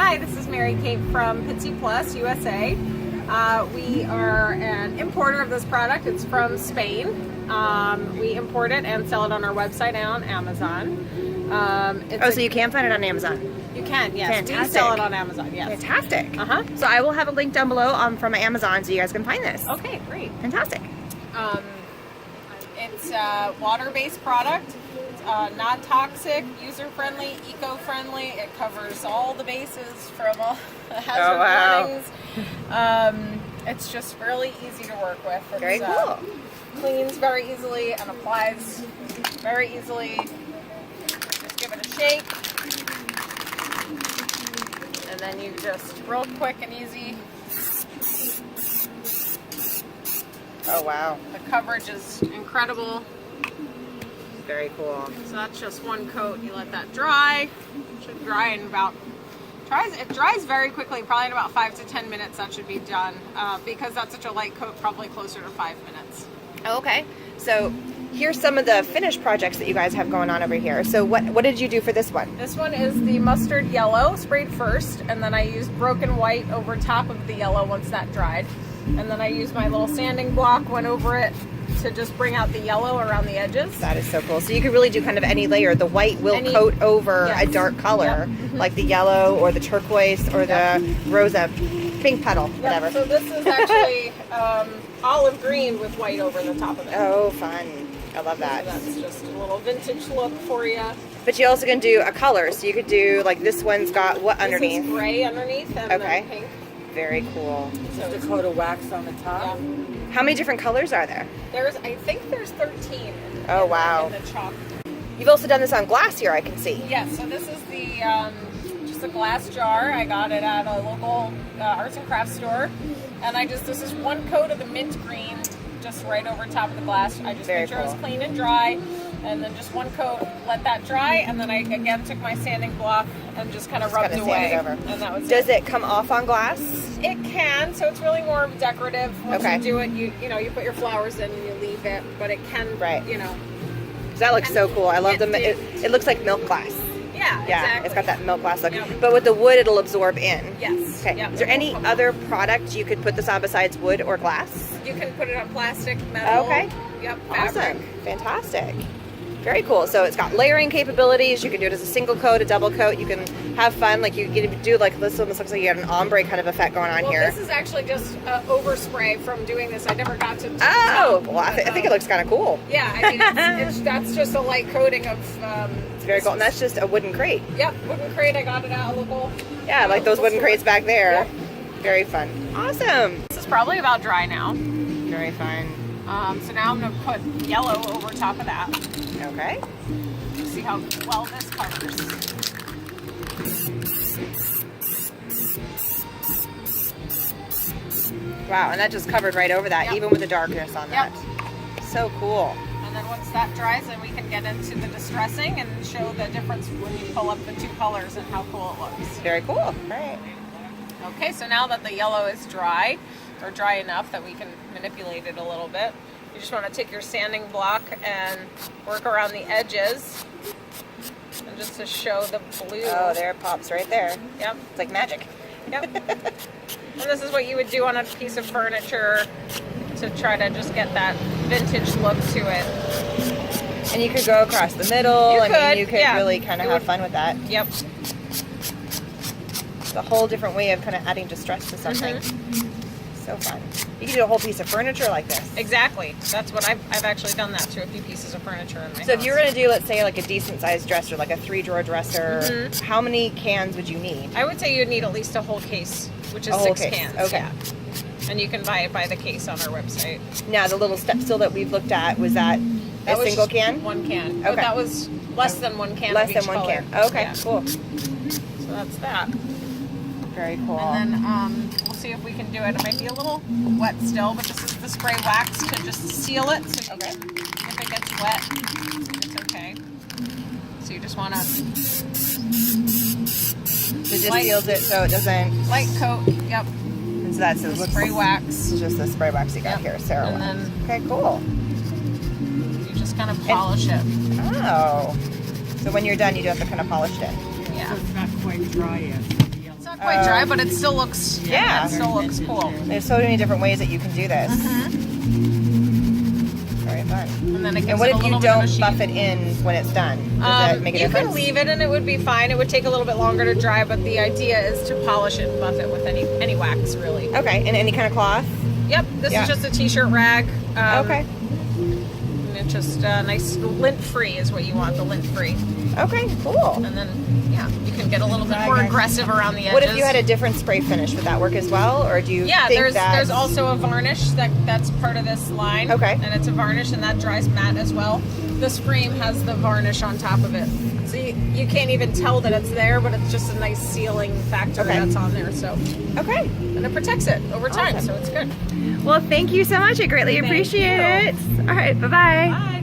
Hi, this is Mary Kate from Pintyplus, USA. We are an importer of this product. It's from Spain. We import it and sell it on our website and on Amazon. So you can find it on Amazon? You can, yes. Fantastic. We sell it on Amazon, yes. Fantastic. Uh-huh. So I will have a link down below from Amazon so you guys can find this. Okay, great. Fantastic. It's a water-based product. It's non-toxic, user-friendly, eco-friendly. It covers all the bases from all the hazard warnings. It's just really easy to work with. It's, very cool. Cleans very easily and applies very easily. Just give it a shake. And then you just real quick and easy. Oh wow. The coverage is incredible. Very cool. So that's just one coat. You let that dry. It should dry in about, it dries very quickly, probably in about 5 to 10 minutes that should be done. Because that's such a light coat, probably closer to 5 minutes. Okay. So here's some of the finished projects that you guys have going on over here. So what did you do for this one? This one is the mustard yellow, sprayed first, and then I used broken white over top of the yellow once that dried. And then I used my little sanding block, went over it to just bring out the yellow around the edges. That is so cool. So you could really do kind of any layer. The white will coat over a dark color, like the yellow or the turquoise or the rosa pink petal, whatever. So this is actually olive green with white over the top of it. Oh, fun. I love that. So that's just a little vintage look for you. But you also can do a color. So you could do, like this one's got what underneath? This is gray underneath and then pink. Very cool. Just a coat of wax on the top. Yeah. How many different colors are there? I think there's 13 oh, wow. in the chalk. You've also done this on glass here, I can see. Yes, so this is the just a glass jar. I got it at a local arts and crafts store. And this is one coat of the mint green just right over top of the glass. I just made sure it was clean and dry. And then just one coat, let that dry, and then I again took my sanding block and just kind of rubbed it away. And that was Does it come off on glass? It can, so it's really more decorative. Once you do it, you put your flowers in and you leave it, but it can, That looks so cool. I love it looks like milk glass. Yeah, exactly. It's got that milk glass look. Yep. But with the wood, it'll absorb in. Yes. Okay. Yep. Is there any other product you could put this on besides wood or glass? You can put it on plastic, metal. Okay. Yep. Fabric. Awesome. Fantastic. Very cool. So it's got layering capabilities. You can do it as a single coat, a double coat. You can have fun. Like you can do like this one. This looks like you got an ombre kind of effect going on here. This is actually just overspray from doing this. I never got to. Well, I think it looks kind of cool. Yeah, I mean, that's just a light coating of. It's very cool, and that's just a wooden crate. Yep, wooden crate. I got it out a local. Yeah, like those wooden crates back there. Yep. Very fun. Awesome. This is probably about dry now. Very fun. So now I'm going to put yellow over top of that. Okay. See how well this covers. Wow, and that just covered right over that, even with the darkness on that. So cool. And then once that dries, then we can get into the distressing and show the difference when you pull up the two colors and how cool it looks. Very cool. All right. Okay, so now that the yellow is dry, or dry enough that we can manipulate it a little bit, you just want to take your sanding block and work around the edges, and just to show the blue. Oh, there it pops right there. Yep. It's like magic. Yep. And this is what you would do on a piece of furniture to try to just get that vintage look to it. And you could go across the middle. You could really kind of have fun with that. Yep. It's a whole different way of kind of adding distress to something. So fun. You can do a whole piece of furniture like this. Exactly. That's what I've actually done that to a few pieces of furniture in my house. So if you were going to do, let's say, like a decent sized dresser, like a 3-drawer dresser, how many cans would you need? I would say you'd need at least a whole case, which is 6 cans. Okay. Yeah. And you can buy it by the case on our website. Now, the little step stool that we've looked at, was that a single can? 1 can. Okay. But that was less than 1 can. Less of each than 1 color. can. Okay, cool. So that's that. Very cool. And then we'll see if we can do it. It might be a little wet still, but this is the spray wax to just seal it. So if it gets wet, it's okay. So you just want to... It just seals it so it doesn't... Light coat, yep. And so that's the spray wax. It's just the spray wax you got here, Sarah. And then... Okay, cool. You just kind of polish it. Oh. So when you're done, you do have to kind of polish it in. Yeah. So it's not quite dry yet. It's not quite dry, but it still looks Yeah. it still looks cool. There's so many different ways that you can do this. Very fun. And then it gives And what it a if you little bit of a don't sheen. buff it in when it's done? Does that make a You difference? can leave it and it would be fine. It would take a little bit longer to dry, but the idea is to polish it and buff it with any wax, really. Okay, and any kind of cloth? Yep, this Yeah. is just a t-shirt rag. Okay. And it's just nice lint-free is what you want, the lint-free. Okay, cool. And then, yeah, you can get a little bit more aggressive around the edges. What if you had a different spray finish? Would that work as well? Or do you Yeah, think there's also a varnish that's part of this line. Okay. And it's a varnish, and that dries matte as well. This frame has the varnish on top of it. So you can't even tell that it's there, but it's just a nice sealing factor Okay. that's on there. So, Okay. and it protects it over time, Awesome. so it's good. Well, thank you so much. I greatly Thank appreciate you. it. All right, bye-bye. Bye.